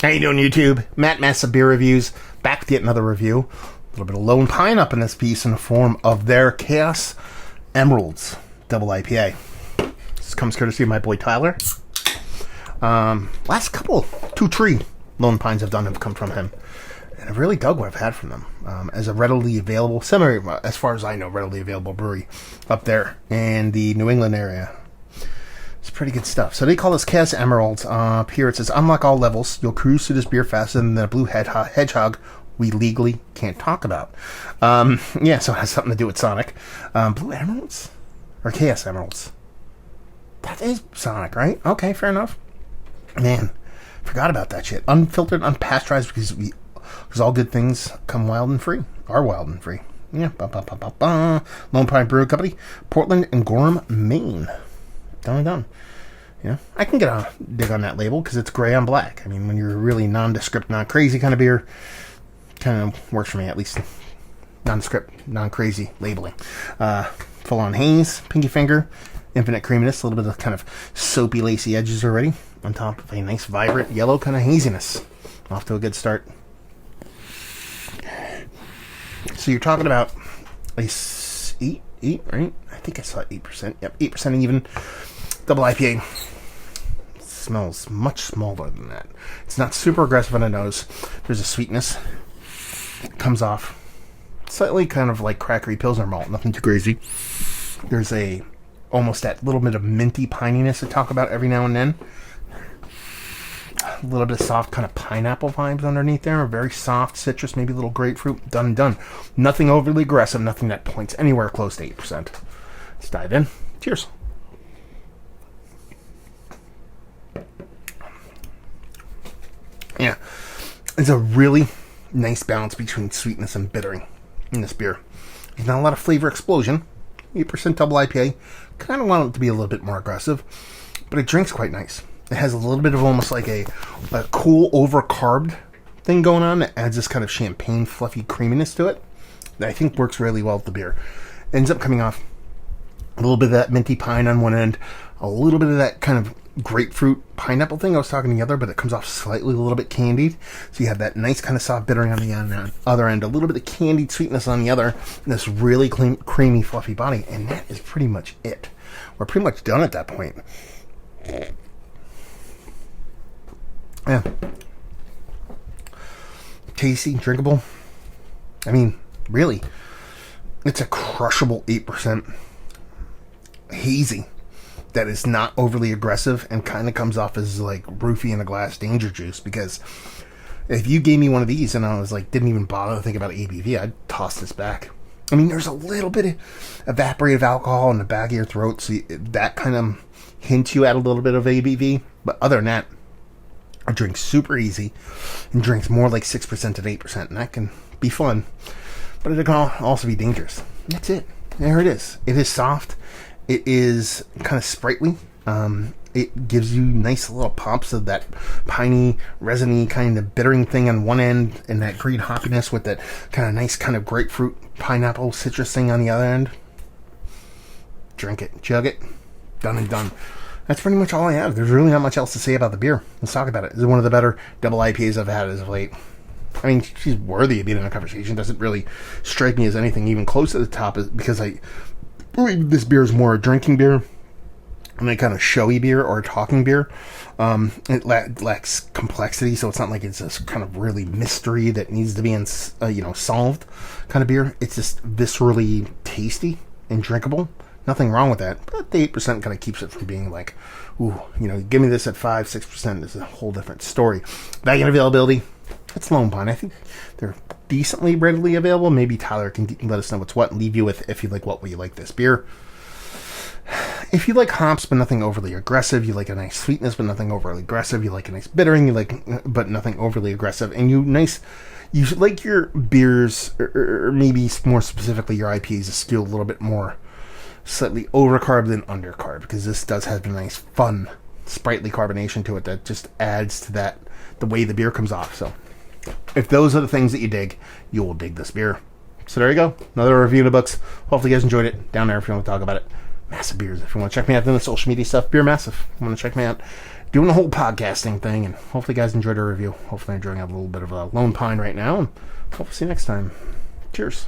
How you doing, YouTube? Matt Massa Beer Reviews, back with yet another review. A little bit of Lone Pine up in this piece in the form of their Chaos Emeralds Double IPA. This comes courtesy of my boy Tyler. Last couple, 2-3 Lone Pines I've done have come from him. And I've really dug what I've had from them. As a readily available, as far as I know, readily available brewery up there in the New England area. It's pretty good stuff. So they call this Chaos Emeralds. Up here it says, unlock all levels. You'll cruise through this beer faster than the blue hedgehog we legally can't talk about. Yeah, so it has something to do with Sonic. Blue Emeralds? Or Chaos Emeralds? That is Sonic, right? Okay, fair enough. Man, forgot about that shit. Unfiltered, unpasteurized, because all good things come wild and free. Are wild and free. Yeah, Lone Pine Brewing Company, Portland and Gorham, Maine. Done. Yeah, I can get a dig on that label because it's gray on black. I mean, when you're a really nondescript, non-crazy kind of beer, kind of works for me, at least. Nondescript, non-crazy labeling. Full-on haze, pinky finger, infinite creaminess, a little bit of kind of soapy, lacy edges already, on top of a nice, vibrant, yellow kind of haziness. Off to a good start. So you're talking about a 8, right? I think I saw 8%. Yep, 8% even. Double IPA. It smells much smaller than that. It's not super aggressive on the nose. There's a sweetness. It comes off slightly kind of like crackery Pilsner malt. Nothing too crazy. There's almost that little bit of minty pininess to talk about every now and then. A little bit of soft kind of pineapple vibes underneath there. A very soft citrus, maybe a little grapefruit. Done. Nothing overly aggressive. Nothing that points anywhere close to 8%. Let's dive in. Cheers. Yeah. It's a really nice balance between sweetness and bittering in this beer. There's not a lot of flavor explosion. 8% double IPA. Kind of want it to be a little bit more aggressive. But it drinks quite nice. It has a little bit of almost like a cool over-carbed thing going on that adds this kind of champagne fluffy creaminess to it that I think works really well with the beer. Ends up coming off a little bit of that minty pine on one end, a little bit of that kind of grapefruit pineapple thing I was talking the other, but it comes off slightly a little bit candied. So you have that nice kind of soft bittering on the other end, a little bit of candied sweetness on the other, and this really creamy fluffy body, and that is pretty much it. We're pretty much done at that point. Yeah. Tasty, drinkable. I mean, really. It's a crushable 8% hazy that is not overly aggressive and kind of comes off as like roofie in a glass danger juice, because if you gave me one of these and I was like, didn't even bother to think about ABV, I'd toss this back. I mean, there's a little bit of evaporative alcohol in the back of your throat, so that kind of hints you at a little bit of ABV, but other than that, it drinks super easy and drinks more like 6% to 8%, and that can be fun, but it can also be dangerous. That's it. There it is. It is soft. It is kind of sprightly. It gives you nice little pops of that piney, resiny kind of bittering thing on one end, and that green hoppiness with that kind of nice kind of grapefruit, pineapple, citrus thing on the other end. Drink it. Chug it. Done and done. That's pretty much all I have. There's really not much else to say about the beer. Let's talk about it. It's one of the better double IPAs I've had as of late. I mean, she's worthy of being in a conversation. Doesn't really strike me as anything even close to the top, because this beer is more a drinking beer and a kind of showy beer or a talking beer. It lacks complexity, so it's not like it's this kind of really mystery that needs to be solved kind of beer. It's just viscerally tasty and drinkable. Nothing wrong with that, but the 8% kind of keeps it from being like, ooh, give me this at 5-6% is a whole different story. Bagging availability, it's Lone Pine. I think they're decently readily available. Maybe Tyler can let us know what's what and leave you with if you like what way you like this beer. If you like hops but nothing overly aggressive, you like a nice sweetness but nothing overly aggressive, you like a nice bittering, you like but nothing overly aggressive, and you like your beers, or maybe more specifically your IPAs, to skew a little bit more slightly overcarb than undercarb, because this does have a nice, fun, sprightly carbonation to it that just adds to that, the way the beer comes off. So if those are the things that you dig, you will dig this beer. So there you go. Another review in the books. Hopefully you guys enjoyed it. Down there if you want to talk about it. Massive Beers. If you want to check me out on the social media stuff, Beer Massive. If you want to check me out doing the whole podcasting thing, and hopefully you guys enjoyed our review. Hopefully I'm enjoying a little bit of a Lone Pine right now, and hopefully see you next time. Cheers.